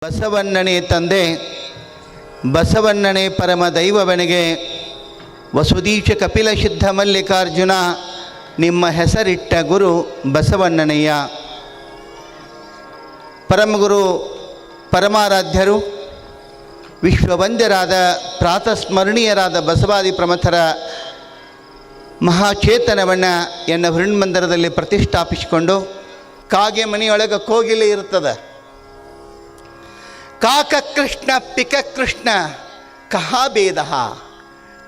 ಬಸವಣ್ಣನೇ ತಂದೆ, ಬಸವಣ್ಣನೇ ಪರಮ ದೈವವನಿಗೆ ವಸುದೀಶ ಕಪಿಲ ಸಿದ್ಧ ಮಲ್ಲಿಕಾರ್ಜುನ ನಿಮ್ಮ ಹೆಸರಿಟ್ಟ ಗುರು ಬಸವಣ್ಣನಯ್ಯ. ಪರಮಗುರು ಪರಮಾರಾಧ್ಯರು ವಿಶ್ವವಂದ್ಯರಾದ ಪ್ರಾತಸ್ಮರಣೀಯರಾದ ಬಸವಾದಿ ಪ್ರಮಥರ ಮಹಾಚೇತನವನ್ನು ಎನ್ನ ಹೃನ್ಮಂದಿರದಲ್ಲಿ ಪ್ರತಿಷ್ಠಾಪಿಸಿಕೊಂಡು, ಕಾಗೆ ಮನೆಯೊಳಗೆ ಕೋಗಿಲೆ ಇರ್ತದೆ. ಕಾಕ ಕೃಷ್ಣ ಪಿಕ ಕೃಷ್ಣ ಕಹಾ ಭೇದ.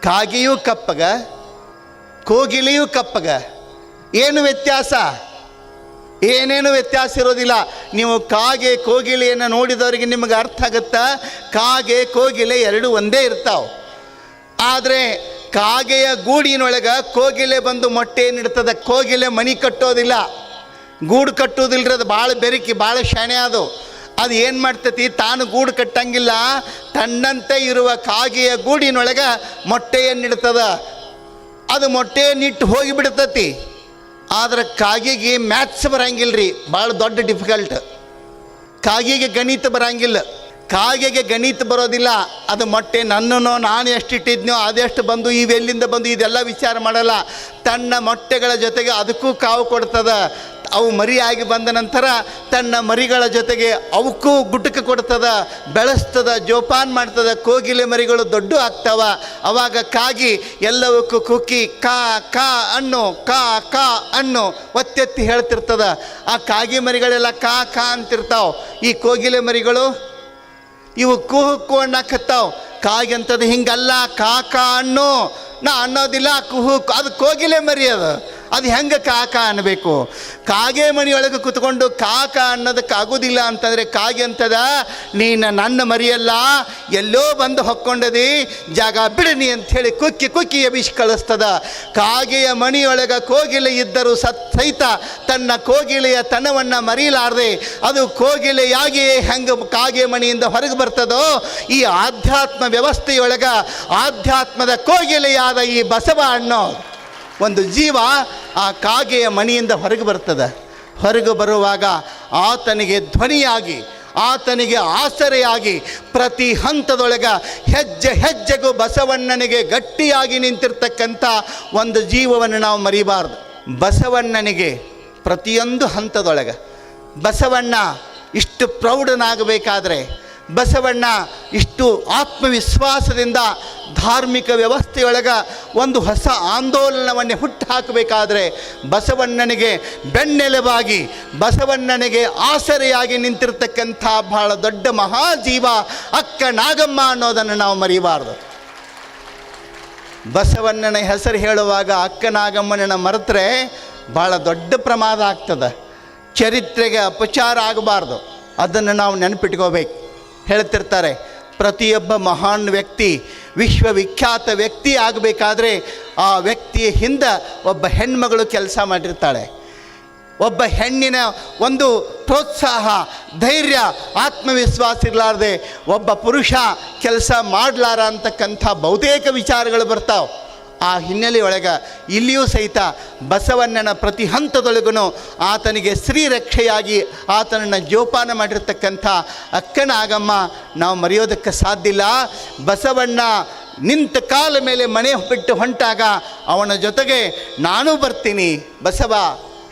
ಕಾಗೆಯೂ ಕಪ್ಪಗ, ಕೋಗಿಲೆಯೂ ಕಪ್ಪಗ. ಏನು ವ್ಯತ್ಯಾಸ? ಏನೇನು ವ್ಯತ್ಯಾಸ ಇರೋದಿಲ್ಲ. ನೀವು ಕಾಗೆ ಕೋಗಿಲೆಯನ್ನು ನೋಡಿದವರಿಗೆ ನಿಮಗೆ ಅರ್ಥ ಆಗುತ್ತಾ? ಕಾಗೆ ಕೋಗಿಲೆ ಎರಡು ಒಂದೇ ಇರ್ತಾವೆ. ಆದರೆ ಕಾಗೆಯ ಗೂಡಿನೊಳಗೆ ಕೋಗಿಲೆ ಬಂದು ಮೊಟ್ಟೆ ನೀಡ್ತದೆ. ಕೋಗಿಲೆ ಮನೆ ಕಟ್ಟೋದಿಲ್ಲ, ಗೂಡು ಕಟ್ಟೋದಿಲ್ಲರಿ. ಅದು ಭಾಳ ಬೆರಕಿ, ಭಾಳ ಶಾಣೆ. ಅದು ಏನು ಮಾಡ್ತೈತಿ, ತಾನು ಗೂಡು ಕಟ್ಟಂಗಿಲ್ಲ, ತನ್ನಂತೆ ಇರುವ ಕಾಗೆಯ ಗೂಡಿನೊಳಗೆ ಮೊಟ್ಟೆಯನ್ನಿಡ್ತದ. ಅದು ಮೊಟ್ಟೆಯನ್ನಿಟ್ಟು ಹೋಗಿಬಿಡ್ತತಿ. ಆದರೆ ಕಾಗೆಗೆ ಮ್ಯಾಥ್ಸ್ ಬರಂಗಿಲ್ಲ ರೀ, ಭಾಳ ದೊಡ್ಡ ಡಿಫಿಕಲ್ಟ್. ಕಾಗೆಗೆ ಗಣಿತ ಬರಂಗಿಲ್ಲ. ಕಾಗೆಗೆ ಗಣಿತ ಬರೋದಿಲ್ಲ. ಅದು ಮೊಟ್ಟೆ ನನ್ನನ್ನು ನಾನು ಎಷ್ಟಿಟ್ಟಿದ್ನೋ ಅದೆಷ್ಟು ಬಂದು ಇವೆಲ್ಲಿಂದ ಬಂದು ಇದೆಲ್ಲ ವಿಚಾರ ಮಾಡಲ್ಲ. ತನ್ನ ಮೊಟ್ಟೆಗಳ ಜೊತೆಗೆ ಅದಕ್ಕೂ ಕಾವು ಕೊಡ್ತದ. ಅವು ಮರಿಯಾಗಿ ಬಂದ ನಂತರ ತನ್ನ ಮರಿಗಳ ಜೊತೆಗೆ ಅವಕ್ಕೂ ಗುಟಕ ಕೊಡ್ತದ, ಬೆಳೆಸ್ತದ, ಜೋಪಾನ ಮಾಡ್ತದ. ಕೋಗಿಲೆ ಮರಿಗಳು ದೊಡ್ಡ ಆಗ್ತಾವ. ಅವಾಗ ಕಾಗಿ ಎಲ್ಲವಕ್ಕೂ ಕುಕ್ಕಿ ಕಾ ಕಾ ಅನ್ನು ಕಾ ಕಾ ಅನ್ನು ಒತ್ತೆತ್ತಿ ಹೇಳ್ತಿರ್ತದ. ಆ ಕಾಗಿ ಮರಿಗಳೆಲ್ಲ ಕಾ ಕಾ ಅಂತಿರ್ತಾವೆ. ಈ ಕೋಗಿಲೆ ಮರಿಗಳು ಇವು ಕುಹುಕ್ಕು ಅನ್ನಕತ್ತಾವ. ಕಾಗಿ ಅಂತದ ಹಿಂಗಲ್ಲ, ಕಾ ಕಾ ಅನ್ನು ನಾ ಅನ್ನೋದಿಲ್ಲ. ಕುಹುಕ್ಕು ಅದು ಕೋಗಿಲೆ ಮರಿ. ಅದು ಹೆಂಗೆ ಕಾಕ ಅನ್ನಬೇಕು? ಕಾಗೆ ಮನೆಯೊಳಗೆ ಕುತ್ಕೊಂಡು ಕಾಕ ಅನ್ನೋದಕ್ಕಾಗೋದಿಲ್ಲ ಅಂತಂದರೆ ಕಾಗೆ ಅಂತದ, ನೀನು ನನ್ನ ಮರಿಯಲ್ಲ, ಎಲ್ಲೋ ಬಂದು ಹೊಕ್ಕೊಂಡದಿ, ಜಾಗ ಬಿಡನಿ ಅಂಥೇಳಿ ಕುಕ್ಕಿ ಕುಕ್ಕಿ ಎಬಿಸಿ ಕಳಿಸ್ತದ. ಕಾಗೆಯ ಮನೆಯೊಳಗೆ ಕೋಗಿಲೆ ಇದ್ದರೂ ಸಹಿತ ತನ್ನ ಕೋಗಿಲೆಯ ತನವನ್ನು ಮರೀಲಾರದೆ ಅದು ಕೋಗಿಲೆಯಾಗಿ ಹೆಂಗೆ ಕಾಗೆ ಮನೆಯಿಂದ ಹೊರಗೆ ಬರ್ತದೋ, ಈ ಆಧ್ಯಾತ್ಮ ವ್ಯವಸ್ಥೆಯೊಳಗೆ ಆಧ್ಯಾತ್ಮದ ಕೋಗಿಲೆಯಾದ ಈ ಬಸವ ಅನ್ನೋ ಒಂದು ಜೀವ ಆ ಕಾಗೆಯ ಮನೆಯಿಂದ ಹೊರಗೆ ಬರ್ತದೆ. ಹೊರಗೆ ಬರುವಾಗ ಆತನಿಗೆ ಧ್ವನಿಯಾಗಿ, ಆತನಿಗೆ ಆಸರೆಯಾಗಿ, ಪ್ರತಿ ಹಂತದೊಳಗೆ ಹೆಜ್ಜೆ ಹೆಜ್ಜೆಗೂ ಬಸವಣ್ಣನಿಗೆ ಗಟ್ಟಿಯಾಗಿ ನಿಂತಿರ್ತಕ್ಕಂಥ ಒಂದು ಜೀವವನ್ನು ನಾವು ಮರಿಬಾರ್ದು. ಬಸವಣ್ಣನಿಗೆ ಪ್ರತಿಯೊಂದು ಹಂತದೊಳಗೆ ಬಸವಣ್ಣ ಇಷ್ಟು ಪ್ರೌಢನಾಗಬೇಕಾದ್ರೆ, ಬಸವಣ್ಣ ಇಷ್ಟು ಆತ್ಮವಿಶ್ವಾಸದಿಂದ ಧಾರ್ಮಿಕ ವ್ಯವಸ್ಥೆಯೊಳಗೆ ಒಂದು ಹೊಸ ಆಂದೋಲನವನ್ನೇ ಹುಟ್ಟು ಹಾಕಬೇಕಾದ್ರೆ, ಬಸವಣ್ಣನಿಗೆ ಬೆನ್ನೆಲುಬಾಗಿ, ಬಸವಣ್ಣನಿಗೆ ಆಸರೆಯಾಗಿ ನಿಂತಿರ್ತಕ್ಕಂಥ ಬಹಳ ದೊಡ್ಡ ಮಹಾಜೀವ ಅಕ್ಕ ನಾಗಮ್ಮ ಅನ್ನೋದನ್ನು ನಾವು ಮರಿಬಾರ್ದು. ಬಸವಣ್ಣನ ಹೆಸರು ಹೇಳುವಾಗ ಅಕ್ಕ ನಾಗಮ್ಮನನ್ನು ಮರೆತರೆ ಭಾಳ ದೊಡ್ಡ ಪ್ರಮಾದ ಆಗ್ತದೆ. ಚರಿತ್ರೆಗೆ ಅಪಚಾರ ಆಗಬಾರ್ದು. ಅದನ್ನು ನಾವು ನೆನಪಿಟ್ಕೋಬೇಕು. ಹೇಳ್ತಿರ್ತಾರೆ, ಪ್ರತಿಯೊಬ್ಬ ಮಹಾನ್ ವ್ಯಕ್ತಿ, ವಿಶ್ವವಿಖ್ಯಾತ ವ್ಯಕ್ತಿ ಆಗಬೇಕಾದ್ರೆ ಆ ವ್ಯಕ್ತಿಯ ಹಿಂದೆ ಒಬ್ಬ ಹೆಣ್ಮಗಳು ಕೆಲಸ ಮಾಡಿರ್ತಾಳೆ. ಒಬ್ಬ ಹೆಣ್ಣಿನ ಒಂದು ಪ್ರೋತ್ಸಾಹ, ಧೈರ್ಯ, ಆತ್ಮವಿಶ್ವಾಸ ಇರಲಾರ್ದೆ ಒಬ್ಬ ಪುರುಷ ಕೆಲಸ ಮಾಡಲಾರ ಅಂತಕ್ಕಂಥ ಬಹುತೇಕ ವಿಚಾರಗಳು ಬರ್ತಾವೆ. ಆ ಹಿನ್ನೆಲೆಯೊಳಗೆ ಇಲ್ಲಿಯೂ ಸಹಿತ ಬಸವಣ್ಣನ ಪ್ರತಿ ಹಂತದೊಳಗೂ ಆತನಿಗೆ ಶ್ರೀರಕ್ಷೆಯಾಗಿ ಆತನನ್ನು ಜೋಪಾನ ಮಾಡಿರ್ತಕ್ಕಂಥ ಅಕ್ಕನಾಗಮ್ಮ ನಾವು ಮರೆಯೋದಕ್ಕೆ ಸಾಧ್ಯ ಇಲ್ಲ. ಬಸವಣ್ಣ ನಿಂತ ಕಾಲ ಮೇಲೆ ಮನೆ ಬಿಟ್ಟು ಹೊಂಟಾಗ ಅವನ ಜೊತೆಗೆ ನಾನೂ ಬರ್ತೀನಿ, ಬಸವ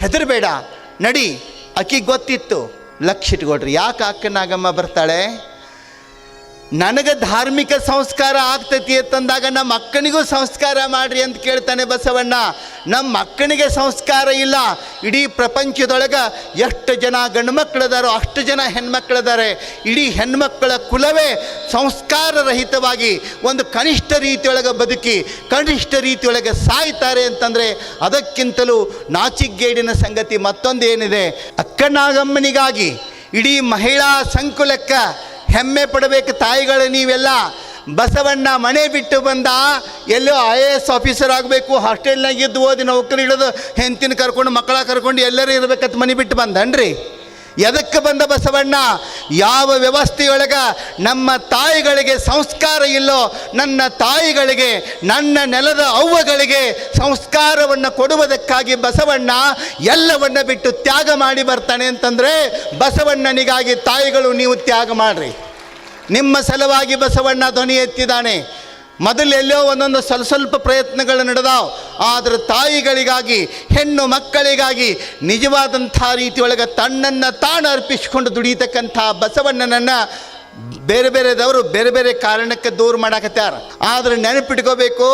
ಹೆದರಬೇಡ ನಡಿ. ಆಕೆಗೆ ಗೊತ್ತಿತ್ತು. ಲಕ್ಷ ಇಟ್ಕೊಳ್ರಿ, ಯಾಕೆ ಅಕ್ಕನಾಗಮ್ಮ ಬರ್ತಾಳೆ? ನನಗೆ ಧಾರ್ಮಿಕ ಸಂಸ್ಕಾರ ಆಗ್ತೈತಿ ಅಂತಂದಾಗ ನಮ್ಮ ಅಕ್ಕನಿಗೂ ಸಂಸ್ಕಾರ ಮಾಡಿರಿ ಅಂತ ಕೇಳ್ತಾನೆ ಬಸವಣ್ಣ. ನಮ್ಮ ಅಕ್ಕನಿಗೆ ಸಂಸ್ಕಾರ ಇಲ್ಲ. ಇಡೀ ಪ್ರಪಂಚದೊಳಗೆ ಎಷ್ಟು ಜನ ಗಂಡು ಮಕ್ಕಳಿದಾರೋ ಅಷ್ಟು ಜನ ಹೆಣ್ಮಕ್ಳಿದ್ದಾರೆ. ಇಡೀ ಹೆಣ್ಮಕ್ಕಳ ಕುಲವೇ ಸಂಸ್ಕಾರರಹಿತವಾಗಿ ಒಂದು ಕನಿಷ್ಠ ರೀತಿಯೊಳಗೆ ಬದುಕಿ ಕನಿಷ್ಠ ರೀತಿಯೊಳಗೆ ಸಾಯ್ತಾರೆ ಅಂತಂದರೆ ಅದಕ್ಕಿಂತಲೂ ನಾಚಿಗೇಡಿನ ಸಂಗತಿ ಮತ್ತೊಂದು ಏನಿದೆ. ಅಕ್ಕನಾಗಮ್ಮನಿಗಾಗಿ ಇಡೀ ಮಹಿಳಾ ಸಂಕುಲಕ್ಕೆ ಹೆಮ್ಮೆ ಪಡಬೇಕು ತಾಯಿಗಳು ನೀವೆಲ್ಲ. ಬಸವಣ್ಣ ಮನೆ ಬಿಟ್ಟು ಬಂದ, ಎಲ್ಲೋ IAS ಆಫೀಸರ್ ಆಗಬೇಕು, ಹಾಸ್ಟೆಲ್ನಾಗಿದ್ದು ಓದಿ ನೌಕರಿ ಹಿಡಿದು ಹೆಂಡತಿನ ಕರ್ಕೊಂಡು ಮಕ್ಕಳ ಕರ್ಕೊಂಡು ಎಲ್ಲರೂ ಇರಬೇಕಂತ ಮನೆ ಬಿಟ್ಟು ಬಂದನ್ರಿ. ಎದಕ್ಕೆ ಬಂದ ಬಸವಣ್ಣ? ಯಾವ ವ್ಯವಸ್ಥೆಯೊಳಗ ನಮ್ಮ ತಾಯಿಗಳಿಗೆ ಸಂಸ್ಕಾರ ಇಲ್ಲೋ, ನನ್ನ ತಾಯಿಗಳಿಗೆ, ನನ್ನ ನೆಲದ ಅವ್ವಗಳಿಗೆ ಸಂಸ್ಕಾರವನ್ನು ಕೊಡುವುದಕ್ಕಾಗಿ ಬಸವಣ್ಣ ಎಲ್ಲವನ್ನ ಬಿಟ್ಟು ತ್ಯಾಗ ಮಾಡಿ ಬರ್ತಾನೆ ಅಂತಂದರೆ, ಬಸವಣ್ಣನಿಗಾಗಿ ತಾಯಿಗಳು ನೀವು ತ್ಯಾಗ ಮಾಡ್ರಿ. ನಿಮ್ಮ ಸಲುವಾಗಿ ಬಸವಣ್ಣ ಧ್ವನಿ ಎತ್ತಿದ್ದಾನೆ. ಮೊದಲು ಎಲ್ಲೋ ಒಂದೊಂದು ಸ್ವಲ್ಪ ಪ್ರಯತ್ನಗಳು ನಡೆದಾವ್, ಆದರೆ ತಾಯಿಗಳಿಗಾಗಿ, ಹೆಣ್ಣು ಮಕ್ಕಳಿಗಾಗಿ ನಿಜವಾದಂಥ ರೀತಿಯೊಳಗೆ ತನ್ನನ್ನು ತಾನು ಅರ್ಪಿಸಿಕೊಂಡು ದುಡಿಯತಕ್ಕಂಥ ಬಸವಣ್ಣನನ್ನು ಬೇರೆ ಬೇರೆದವರು ಬೇರೆ ಬೇರೆ ಕಾರಣಕ್ಕೆ ದೂರ ಮಾಡಾಕತ್ಯಾರ. ಆದರೆ ನೆನಪಿಟ್ಕೋಬೇಕು,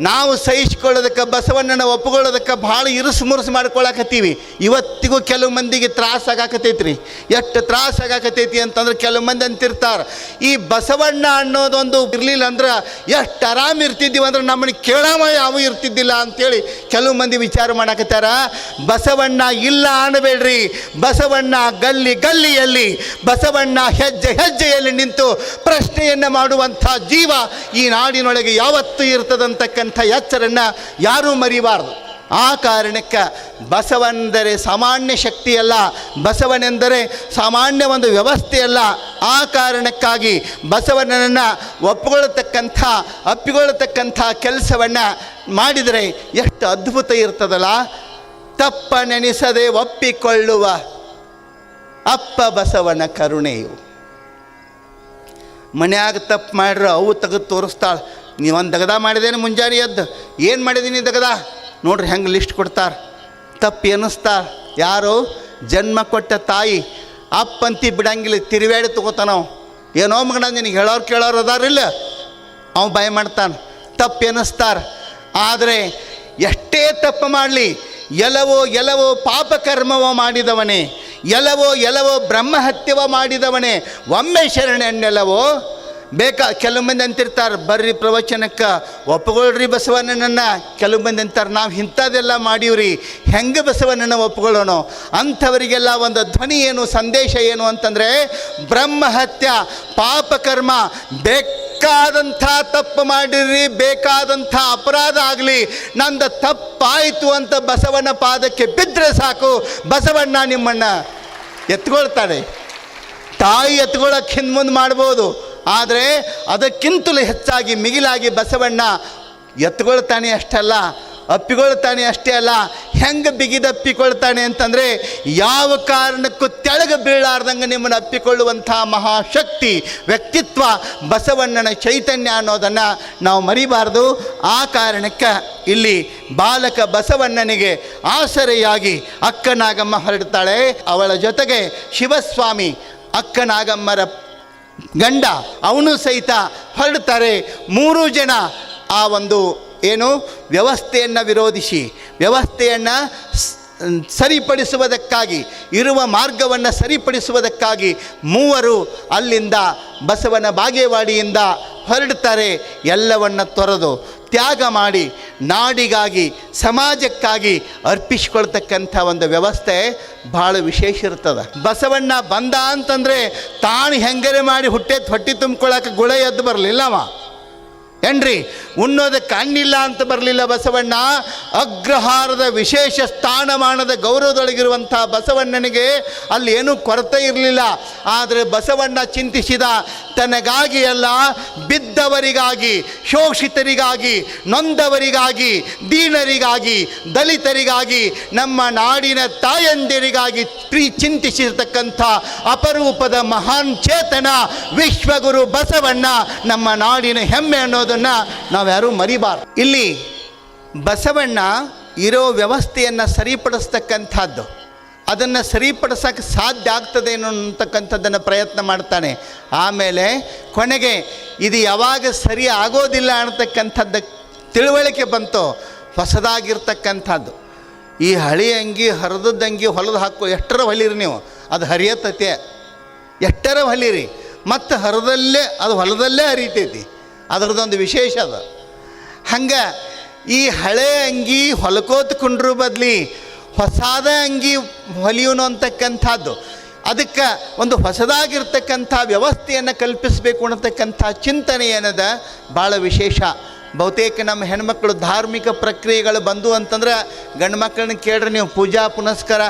ನಾವು ಸಹಿಸ್ಕೊಳ್ಳೋದಕ್ಕೆ, ಬಸವಣ್ಣನ ಒಪ್ಪಿಕೊಳ್ಳೋದಕ್ಕೆ ಭಾಳ ಇರುಸು ಮುರುಸು ಮಾಡ್ಕೊಳಕತ್ತೀವಿ. ಇವತ್ತಿಗೂ ಕೆಲವು ಮಂದಿಗೆ ತ್ರಾಸ ಆಗಾಕತೈತ್ರಿ. ಎಷ್ಟು ತ್ರಾಸ ಆಗಾಕತೈತಿ ಅಂತಂದ್ರೆ ಕೆಲವು ಮಂದಿ ಅಂತಿರ್ತಾರೆ, ಈ ಬಸವಣ್ಣ ಅನ್ನೋದೊಂದು ಇರಲಿಲ್ಲ ಅಂದ್ರೆ ಎಷ್ಟು ಆರಾಮ್ ಇರ್ತಿದ್ದೀವಿ ಅಂದ್ರೆ ನಮ್ಮನ್ನು ಕೇಳಾಮ ಯಾವ ಇರ್ತಿದ್ದಿಲ್ಲ ಅಂಥೇಳಿ ಕೆಲವು ಮಂದಿ ವಿಚಾರ ಮಾಡಾಕತ್ತಾರ. ಬಸವಣ್ಣ ಇಲ್ಲ ಅನ್ನಬೇಡ್ರಿ. ಬಸವಣ್ಣ ಗಲ್ಲಿ ಗಲ್ಲಿಯಲ್ಲಿ, ಬಸವಣ್ಣ ಹೆಜ್ಜೆ ಹೆಜ್ಜೆಯಲ್ಲಿ ನಿಂತು ಪ್ರಶ್ನೆಯನ್ನು ಮಾಡುವಂಥ ಜೀವ ಈ ನಾಡಿನೊಳಗೆ ಯಾವತ್ತೂ ಇರ್ತದಂತಕ್ಕಂಥ ಎಚ್ಚರನ್ನು ಯಾರೂ ಮರಿಬಾರ್ದು. ಆ ಕಾರಣಕ್ಕೆ ಬಸವನೆಂದರೆ ಸಾಮಾನ್ಯ ಶಕ್ತಿಯಲ್ಲ, ಬಸವನೆಂದರೆ ಸಾಮಾನ್ಯ ಒಂದು ವ್ಯವಸ್ಥೆಯಲ್ಲ. ಆ ಕಾರಣಕ್ಕಾಗಿ ಬಸವಣ್ಣನನ್ನು ಅಪ್ಪಿಕೊಳ್ಳತಕ್ಕಂಥ ಕೆಲಸವನ್ನು ಮಾಡಿದರೆ ಎಷ್ಟು ಅದ್ಭುತ ಇರ್ತದಲ್ಲ. ತಪ್ಪ ನೆನೆಸದೆ ಒಪ್ಪಿಕೊಳ್ಳುವ ಅಪ್ಪ ಬಸವನ ಕರುಣೆಯು. ಮನ್ಯಾಗ ತಪ್ಪು ಮಾಡ್ರೆ ಅವು ತೆಗೆದು ತೋರಿಸ್ತಾಳೆ. ನೀವೊಂದು ದಗದ ಮಾಡಿದೇನೆ ಮುಂಜಾನೆ ಎದ್ದು, ಏನು ಮಾಡಿದೀನಿ ದಗದ ನೋಡ್ರಿ ಹೆಂಗೆ ಲಿಸ್ಟ್ ಕೊಡ್ತಾರೆ. ತಪ್ಪು ಎನಿಸ್ತಾರೆ ಯಾರು? ಜನ್ಮ ಕೊಟ್ಟ ತಾಯಿ. ಅಪ್ಪಂತಿ ಬಿಡಂಗಿಲ್ಲ, ತಿರುವೇಡಿ ತಗೋತಾನವು. ಏನೋ ಮಗನ ನಿನಗೆ ಹೇಳೋರು ಕೇಳೋರು ಅದಾರಿಲ್ಲ, ಅವ ಭಯ ಮಾಡ್ತಾನೆ. ತಪ್ಪು ಎನಿಸ್ತಾರೆ. ಆದರೆ ಎಷ್ಟೇ ತಪ್ಪು ಮಾಡಲಿ, ಎಲ್ಲವೋ ಪಾಪಕರ್ಮವ ಮಾಡಿದವನೇ, ಎಲ್ಲವೋ ಬ್ರಹ್ಮಹತ್ಯವ ಮಾಡಿದವನೇ, ಒಮ್ಮೆ ಶರಣೆನ್ನೆಲ್ಲವೋ ಕೆಲವು ಮಂದಿ ಅಂತಿರ್ತಾರೆ, ಬರ್ರಿ ಪ್ರವಚನಕ್ಕೆ ಒಪ್ಪಿಕೊಳ್ಳ್ರಿ ಬಸವಣ್ಣನನ್ನು. ಕೆಲವು ಮಂದಿ ಅಂತಾರೆ, ನಾವು ಇಂಥದ್ದೆಲ್ಲ ಮಾಡೀವ್ರಿ, ಹೆಂಗೆ ಬಸವಣ್ಣನ ಒಪ್ಪಿಕೊಳ್ಳೋಣ? ಅಂಥವರಿಗೆಲ್ಲ ಒಂದು ಧ್ವನಿ ಏನು, ಸಂದೇಶ ಏನು ಅಂತಂದರೆ, ಬ್ರಹ್ಮಹತ್ಯ ಪಾಪಕರ್ಮ, ಬೇಕಾದಂಥ ತಪ್ಪು ಮಾಡಿರಿ, ಬೇಕಾದಂಥ ಅಪರಾಧ ಆಗಲಿ, ನಂದು ತಪ್ಪಾಯಿತು ಅಂತ ಬಸವನ ಪಾದಕ್ಕೆ ಬಿದ್ದರೆ ಸಾಕು, ಬಸವಣ್ಣ ನಿಮ್ಮನ್ನು ಎತ್ಕೊಳ್ತಾನೆ. ತಾಯಿ ಎತ್ಕೊಳ್ಳೋಕೆ ಹಿಂದೆ ಮುಂದೆ ಮಾಡ್ಬೋದು, ಆದರೆ ಅದಕ್ಕಿಂತಲೂ ಹೆಚ್ಚಾಗಿ ಮಿಗಿಲಾಗಿ ಬಸವಣ್ಣ ಎತ್ಕೊಳ್ತಾನೆ ಅಷ್ಟಲ್ಲ, ಅಪ್ಪಿಕೊಳ್ತಾನೆ ಅಷ್ಟೇ ಅಲ್ಲ. ಹೆಂಗೆ ಬಿಗಿದಪ್ಪಿಕೊಳ್ತಾನೆ ಅಂತಂದರೆ, ಯಾವ ಕಾರಣಕ್ಕೂ ತೆಳಗೆ ಬೀಳಾರ್ದಂಗೆ ನಿಮ್ಮನ್ನು ಅಪ್ಪಿಕೊಳ್ಳುವಂಥ ಮಹಾಶಕ್ತಿ, ವ್ಯಕ್ತಿತ್ವ ಬಸವಣ್ಣನ ಚೈತನ್ಯ ಅನ್ನೋದನ್ನು ನಾವು ಮರಿಬಾರ್ದು. ಆ ಕಾರಣಕ್ಕೆ ಇಲ್ಲಿ ಬಾಲಕ ಬಸವಣ್ಣನಿಗೆ ಆಸರೆಯಾಗಿ ಅಕ್ಕನಾಗಮ್ಮ ಹೊರಡ್ತಾಳೆ. ಅವಳ ಜೊತೆಗೆ ಶಿವಸ್ವಾಮಿ ಅಕ್ಕನಾಗಮ್ಮರ ಗಂಡ ಅವನು ಸಹಿತ ಹೊರಡ್ತಾರೆ. ಮೂರೂ ಜನ ಆ ಒಂದು ವ್ಯವಸ್ಥೆಯನ್ನು ವಿರೋಧಿಸಿ, ವ್ಯವಸ್ಥೆಯನ್ನು ಸರಿಪಡಿಸುವುದಕ್ಕಾಗಿ, ಇರುವ ಮಾರ್ಗವನ್ನು ಸರಿಪಡಿಸುವುದಕ್ಕಾಗಿ ಮೂವರು ಅಲ್ಲಿಂದ ಬಸವನ ಬಾಗೇವಾಡಿಯಿಂದ ಹೊರಡ್ತಾರೆ. ಎಲ್ಲವನ್ನು ತೊರೆದು ತ್ಯಾಗ ಮಾಡಿ ನಾಡಿಗಾಗಿ, ಸಮಾಜಕ್ಕಾಗಿ ಅರ್ಪಿಸ್ಕೊಳ್ತಕ್ಕಂಥ ಒಂದು ವ್ಯವಸ್ಥೆ ಭಾಳ ವಿಶೇಷ ಇರ್ತದೆ. ಬಸವಣ್ಣ ಬಂದ ಅಂತಂದರೆ ತಾನು ಹೆಂಗರೆ ಮಾಡಿ ಹೊಟ್ಟೆ ತುಂಬ್ಕೊಳ್ಳೋಕೆ ಗುಳ ಎದ್ದು ಬರಲಿಲ್ಲವ ಏನ್ರಿ, ಉಣ್ಣೋದಕ್ಕೆ ಅನ್ನಿಲ್ಲ ಅಂತ ಬರಲಿಲ್ಲ ಬಸವಣ್ಣ. ಅಗ್ರಹಾರದ ವಿಶೇಷ ಸ್ಥಾನಮಾನದ ಗೌರವದೊಳಗಿರುವಂಥ ಬಸವಣ್ಣನಿಗೆ ಅಲ್ಲಿ ಏನೂ ಕೊರತೆ ಇರಲಿಲ್ಲ. ಆದರೆ ಬಸವಣ್ಣ ಚಿಂತಿಸಿದ, ತನಗಾಗಿ ಅಲ್ಲ, ಬಿದ್ದವರಿಗಾಗಿ, ಶೋಷಿತರಿಗಾಗಿ, ನೊಂದವರಿಗಾಗಿ, ದೀನರಿಗಾಗಿ, ದಲಿತರಿಗಾಗಿ, ನಮ್ಮ ನಾಡಿನ ತಾಯಂದಿರಿಗಾಗಿ ಚಿಂತಿಸಿರ್ತಕ್ಕಂಥ ಅಪರೂಪದ ಮಹಾನ್ ಚೇತನ ವಿಶ್ವಗುರು ಬಸವಣ್ಣ ನಮ್ಮ ನಾಡಿನ ಹೆಮ್ಮೆ ಅನ್ನೋದನ್ನು ನಾವ್ಯಾರೂ ಮರಿಬಾರ್ದು. ಇಲ್ಲಿ ಬಸವಣ್ಣ ಇರೋ ವ್ಯವಸ್ಥೆಯನ್ನು ಸರಿಪಡಿಸ್ತಕ್ಕಂಥದ್ದು, ಅದನ್ನು ಸರಿಪಡಿಸೋಕ್ಕೆ ಸಾಧ್ಯ ಆಗ್ತದೆ ಅನ್ನತಕ್ಕಂಥದ್ದನ್ನು ಪ್ರಯತ್ನ ಮಾಡ್ತಾನೆ. ಆಮೇಲೆ ಕೊನೆಗೆ ಇದು ಯಾವಾಗ ಸರಿ ಆಗೋದಿಲ್ಲ ಅನ್ನತಕ್ಕಂಥದ್ದು ತಿಳುವಳಿಕೆ ಬಂತು. ಹೊಸದಾಗಿರ್ತಕ್ಕಂಥದ್ದು ಈ ಹಳಿ ಅಂಗಿ, ಹರಿದಂಗಿ ಹೊಲದು ಹಾಕೋ ಎಷ್ಟರ ಹೊಲಿರಿ ನೀವು, ಅದು ಹರಿಯತೈತೆ. ಎಷ್ಟರ ಹೊಲಿರಿ, ಮತ್ತು ಹರಿದಲ್ಲೇ ಅದು ಹೊಲದಲ್ಲೇ ಹರಿತೈತಿ. ಅದರದ್ದೊಂದು ವಿಶೇಷ ಅದ. ಹಂಗೆ ಈ ಹಳೆ ಅಂಗಿ ಹೊಲ್ಕೋತ್ಕೊಂಡ್ರು ಬದಲಿ ಹೊಸಾದ ಅಂಗಿ ಹೊಲಿಯೋನು ಅಂತಕ್ಕಂಥದ್ದು, ಅದಕ್ಕೆ ಒಂದು ಹೊಸದಾಗಿರ್ತಕ್ಕಂಥ ವ್ಯವಸ್ಥೆಯನ್ನು ಕಲ್ಪಿಸಬೇಕು ಅನ್ನತಕ್ಕಂಥ ಚಿಂತನೆ ಏನದ ಭಾಳ ವಿಶೇಷ. ಬಹುತೇಕ ನಮ್ಮ ಹೆಣ್ಮಕ್ಳು ಧಾರ್ಮಿಕ ಪ್ರಕ್ರಿಯೆಗಳು ಬಂದು ಅಂತಂದ್ರೆ ಗಂಡು ಮಕ್ಕಳನ್ನ ಕೇಳ್ರಿ ನೀವು, ಪೂಜಾ ಪುನಸ್ಕಾರ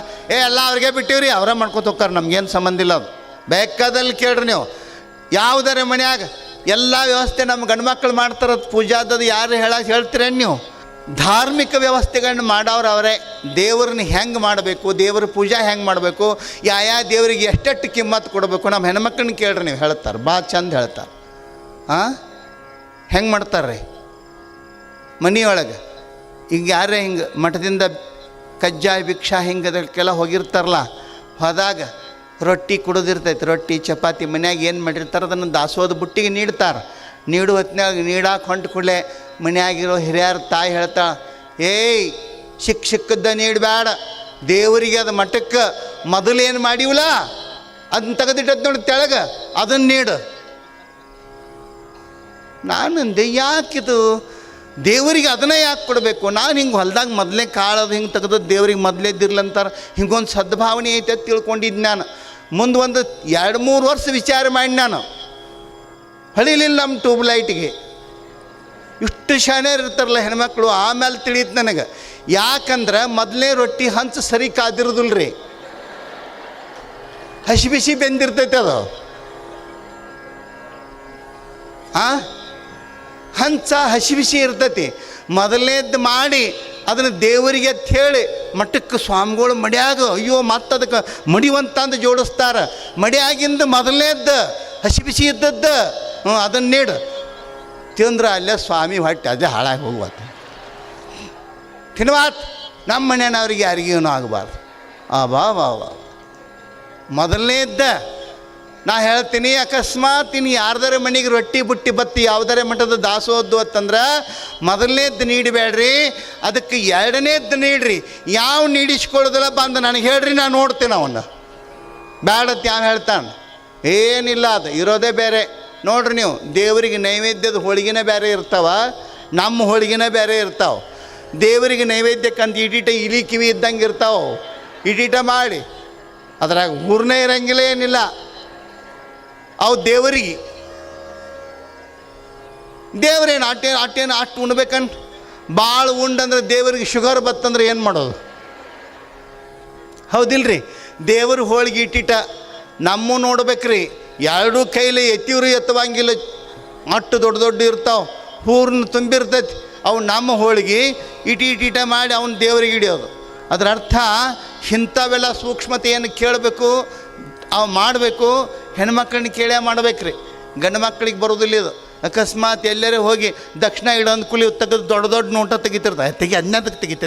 ಎಲ್ಲ ಅವ್ರಿಗೆ ಬಿಟ್ಟಿವ್ರಿ, ಅವರೇ ಮಾಡ್ಕೊತ ಹೋಗ್ತಾರೆ, ನಮ್ಗೇನು ಸಂಬಂಧ ಇಲ್ಲ. ಅದು ಬೇಕಾದಲ್ಲಿ ಕೇಳ್ರಿ ನೀವು, ಯಾವುದರ ಮನ್ಯಾಗ ಎಲ್ಲ ವ್ಯವಸ್ಥೆ ನಮ್ಮ ಗಂಡು ಮಕ್ಕಳು ಮಾಡ್ತಾರದು ಪೂಜಾದದು ಯಾರು ಹೇಳ್ತೀರೇನು ನೀವು? ಧಾರ್ಮಿಕ ವ್ಯವಸ್ಥೆಗಳನ್ನ ಮಾಡೋರು ಅವರೇ. ದೇವ್ರನ್ನ ಹೆಂಗೆ ಮಾಡಬೇಕು, ದೇವ್ರ ಪೂಜಾ ಹೆಂಗೆ ಮಾಡಬೇಕು, ಯಾ ದೇವರಿಗೆ ಎಷ್ಟೆಷ್ಟು ಕಿಮ್ಮತ್ತು ಕೊಡಬೇಕು, ನಮ್ಮ ಹೆಣ್ಮಕ್ಳನ್ನ ಕೇಳ್ರಿ ನೀವು, ಹೇಳ್ತಾರೆ, ಭಾಳ ಚಂದ ಹೇಳ್ತಾರೆ. ಹೆಂಗೆ ಮಾಡ್ತಾರೆ ಮನೆಯೊಳಗೆ? ಈಗ ಯಾರೇ ಹಿಂಗೆ ಮಠದಿಂದ ಕಜ್ಜಾಯ ಭಿಕ್ಷಾ ಹಿಂಗೆ ಅದಕ್ಕೆಲ್ಲ ಹೋಗಿರ್ತಾರಲ್ಲ, ಹೋದಾಗ ರೊಟ್ಟಿ ಕುಡಿದಿರ್ತೈತೆ, ರೊಟ್ಟಿ ಚಪಾತಿ ಮನ್ಯಾಗ ಏನು ಮಾಡಿರ್ತಾರೆ ಅದನ್ನು ದಾಸೋದ ಬುಟ್ಟಿಗೆ ನೀಡ್ತಾರೆ. ನೀಡು ಹೊತ್ನಾಗ ನೀಡಾಕೆ ಹೊಂಟ ಕೂಡಲೇ ಮನ್ಯಾಗಿರೋ ಹಿರಿಯರ ತಾಯಿ ಹೇಳ್ತಾಳೆ, ಏಯ್ ಸಿಕ್ಕದ್ದ ನೀಡಬೇಡ, ದೇವರಿಗೆ ಅದು ಮಠಕ್ಕೆ ಮೊದಲೇನು ಮಾಡಿವಲ್ಲ ಅದನ್ನ ತೆಗೆದಿಟ್ಟದ್ದು ನೋಡಿ ತೆಳಗೆ, ಅದನ್ನು ನೀಡು. ನಾನಂದೆ ಯಾಕಿದು ದೇವರಿಗೆ ಅದನ್ನೇ ಯಾಕೆ ಕೊಡಬೇಕು? ನಾನು ಹಿಂಗೆ ಹೊಲ್ದಾಗ ಮೊದಲೇ ಕಾಳದು ಹಿಂಗೆ ತೆಗೆದದ್ದು ದೇವ್ರಿಗೆ ಮೊದಲೇದಿರ್ಲಂತಾರೆ, ಹಿಂಗೊಂದು ಸದ್ಭಾವನೆ ಐತೆ ಅಂತ ತಿಳ್ಕೊಂಡಿದ್ದು ನಾನು. ಮುಂದೆ ಒಂದು 2-3 ವರ್ಷ ವಿಚಾರ ಮಾಡಿ ನಾನು ಹೊಳಿಲಿಲ್ಲ ನಮ್ಮ ಟ್ಯೂಬ್ಲೈಟಿಗೆ. ಇಷ್ಟು ಶಾಣ್ಯರು ಇರ್ತಾರಲ್ಲ ಹೆಣ್ಮಕ್ಳು. ಆಮೇಲೆ ತಿಳಿಯುತ್ತೆ ನನಗೆ, ಯಾಕಂದ್ರೆ ಮೊದಲೇ ರೊಟ್ಟಿ ಹಂಚು ಸರಿ ಕಾದಿರೋದಿಲ್ಲ ರೀ, ಹಸಿ ಬಿಸಿ ಬೆಂದಿರ್ತೈತೆ ಅದು. ಹಂಚ ಹಸಿ ಬಿಸಿ ಇರ್ತೈತಿ. ಮೊದಲನೇದ್ದು ಮಾಡಿ ಅದನ್ನು ದೇವರಿಗೆ ಅಂತ ಹೇಳಿ ಮಠಕ್ಕೆ ಸ್ವಾಮಿಗಳು ಮಡ್ಯಾಗ ಅಯ್ಯೋ ಮತ್ತೆ ಅದಕ್ಕೆ ಮಡಿವಂತಂದು ಜೋಡಿಸ್ತಾರೆ. ಮಡಿಯಾಗಿಂದ ಮೊದಲನೇದ್ದು ಹಸಿ ಬಿಸಿ ಇದ್ದದ್ದು ಅದನ್ನು ನೀಡು ತಿಂದ್ರೆ ಅಲ್ಲೇ ಸ್ವಾಮಿ ಹೊಟ್ಟೆ ಅದೇ ಹಾಳಾಗಿ ಹೋಗುವತ್ತು. ತಿನ್ವಾತ್ ನಮ್ಮ ಮನೆಯವ್ರಿಗೆ ಯಾರಿಗೇನು ಆಗಬಾರ್ದು. ಬಾ ಮೊದಲನೇದ್ದ ನಾ ಹೇಳ್ತೀನಿ, ಅಕಸ್ಮಾತ್ ಇನ್ನು ಯಾರ್ದಾರ ಮನೆಗೆ ರೊಟ್ಟಿ ಬುಟ್ಟಿ ಬತ್ತಿ ಯಾವುದಾರ ಮಠದ ದಾಸೋದ್ದು ಅಂತಂದ್ರೆ ಮೊದಲನೇದ್ದು ನೀಡಬೇಡ್ರಿ, ಅದಕ್ಕೆ 2ನೇದ್ದು ನೀಡ್ರಿ. ಯಾವ ನೀಡಿಸ್ಕೊಳ್ಳೋದಿಲ್ಲ ಬಂದು ನನಗೆ ಹೇಳ್ರಿ, ನಾನು ನೋಡ್ತೇನೆ ಅವನ್ನ. ಬ್ಯಾಡತ್ ಯಾವ ಹೇಳ್ತಾನೆ, ಏನಿಲ್ಲ, ಅದು ಇರೋದೇ ಬೇರೆ. ನೋಡ್ರಿ ನೀವು, ದೇವರಿಗೆ ನೈವೇದ್ಯದ ಹೋಳಿಗೆನೇ ಬೇರೆ ಇರ್ತಾವ, ನಮ್ಮ ಹೋಳಿಗೆನೇ ಬೇರೆ ಇರ್ತಾವೆ. ದೇವರಿಗೆ ನೈವೇದ್ಯಕ್ಕಂತ ಇಟೀಟ ಇಲಿ ಕಿವಿ ಇದ್ದಂಗೆ ಇರ್ತಾವೆ, ಇಟೀಟ ಮಾಡಿ ಅದ್ರಾಗ ಹೂರ್ನೇ ಇರಂಗಿಲ್ಲ, ಏನಿಲ್ಲ. ಅವು ದೇವರಿಗೆ ದೇವ್ರೇನು ಅಟ್ಟೇನು ಅಷ್ಟು ಉಣ್ಬೇಕಂತ ಭಾಳ ಉಂಡಂದ್ರೆ ದೇವರಿಗೆ ಶುಗರ್ ಬತ್ತಂದ್ರೆ ಏನು ಮಾಡೋದು? ಹೌದಿಲ್ರಿ? ದೇವ್ರ ಹೋಳಿಗೆ ಇಟ್ಟಿಟ ನಮ್ಮ ನೋಡ್ಬೇಕ್ರಿ, 2 ಕೈಲಿ ಎತ್ತಿವ್ರು ಎತ್ತವಂಗಿಲ್ಲ, ಅಟ್ಟು ದೊಡ್ಡ ಇರ್ತಾವೆ, ಹೂರ್ನ ತುಂಬಿರ್ತೈತಿ. ಅವು ನಮ್ಮ ಹೋಳಿಗೆ ಇಟೀಟ ಮಾಡಿ ಅವನು ದೇವರಿಗೆ ಹಿಡಿಯೋದು. ಅದರ ಅರ್ಥ ಇಂಥವೆಲ್ಲ ಸೂಕ್ಷ್ಮತೆಯನ್ನು ಕೇಳಬೇಕು, ಅವು ಮಾಡಬೇಕು. ಹೆಣ್ಮಕ್ಳನ್ನ ಕೇಳೇ ಮಾಡ್ಬೇಕ್ರಿ, ಗಂಡು ಮಕ್ಕಳಿಗೆ ಬರೋದಿಲ್ಲ ಇದು. ಅಕಸ್ಮಾತ್ ಎಲ್ಲರೇ ಹೋಗಿ ದಕ್ಷಿಣ ಇಡೋಂದು ಕುಲಿ ತೆಗೆದು ದೊಡ್ಡ ನೋಟ ತೆಗಿತಿರ್ತಾರೆ, ಅದನ್ನ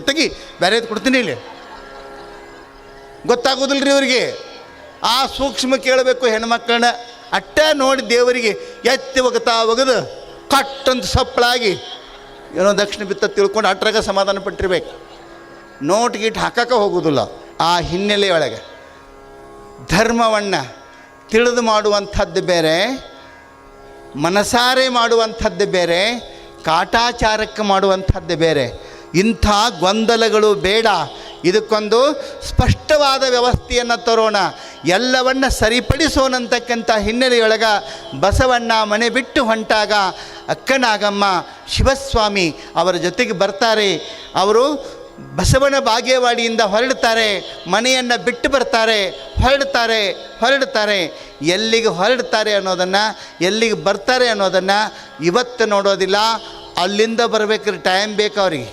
ತೆಗಿ ಬೇರೆದು ಕೊಡ್ತೀನಿ ಇಲ್ಲಿ, ಗೊತ್ತಾಗೋದಿಲ್ಲ ರೀ ಅವ್ರಿಗೆ. ಆ ಸೂಕ್ಷ್ಮ ಕೇಳಬೇಕು ಹೆಣ್ಮಕ್ಳನ್ನ. ಅಟ್ಟ ನೋಡಿ ದೇವರಿಗೆ ಎತ್ತಿ ಒಗೆದು ಕಟ್ಟಂತ ಸಪ್ಪಳಾಗಿ ಏನೋ ದಕ್ಷಿಣ ಬಿತ್ತ ತಿಳ್ಕೊಂಡು ಅಟ್ರಾಗ ಸಮಾಧಾನ ಪಟ್ಟಿರ್ಬೇಕು. ನೋಟ್ ಗೀಟ್ ಹಾಕಕ್ಕೆ ಹೋಗೋದಿಲ್ಲ. ಆ ಹಿನ್ನೆಲೆಯೊಳಗೆ ಧರ್ಮವನ್ನು ತಿಳಿದು ಮಾಡುವಂಥದ್ದು ಬೇರೆ, ಮನಸಾರೆ ಮಾಡುವಂಥದ್ದು ಬೇರೆ, ಕಾಟಾಚಾರಕ್ಕೆ ಮಾಡುವಂಥದ್ದು ಬೇರೆ. ಇಂಥ ಗೊಂದಲಗಳು ಬೇಡ. ಇದಕ್ಕೊಂದು ಸ್ಪಷ್ಟವಾದ ವ್ಯವಸ್ಥೆಯನ್ನು ತರೋಣ, ಎಲ್ಲವನ್ನು ಸರಿಪಡಿಸೋಣಂತಕ್ಕಂಥ ಹಿನ್ನೆಲೆಯೊಳಗೆ ಬಸವಣ್ಣ ಮನೆ ಬಿಟ್ಟು ಹೊಂಟಾಗ ಅಕ್ಕನಾಗಮ್ಮ ಶಿವಸ್ವಾಮಿ ಅವರ ಜೊತೆಗೆ ಬರ್ತಾರೆ. ಅವರು ಬಸವನ ಬಾಗೇವಾಡಿಯಿಂದ ಹೊರಡ್ತಾರೆ, ಮನೆಯನ್ನು ಬಿಟ್ಟು ಬರ್ತಾರೆ, ಹೊರಡ್ತಾರೆ. ಎಲ್ಲಿಗೆ ಹೊರಡ್ತಾರೆ ಅನ್ನೋದನ್ನು, ಎಲ್ಲಿಗೆ ಬರ್ತಾರೆ ಅನ್ನೋದನ್ನು ಇವತ್ತು ನೋಡೋದಿಲ್ಲ, ಅಲ್ಲಿಂದ ಬರಬೇಕ್ರಿ, ಟೈಮ್ ಬೇಕು ಅವ್ರಿಗೆ.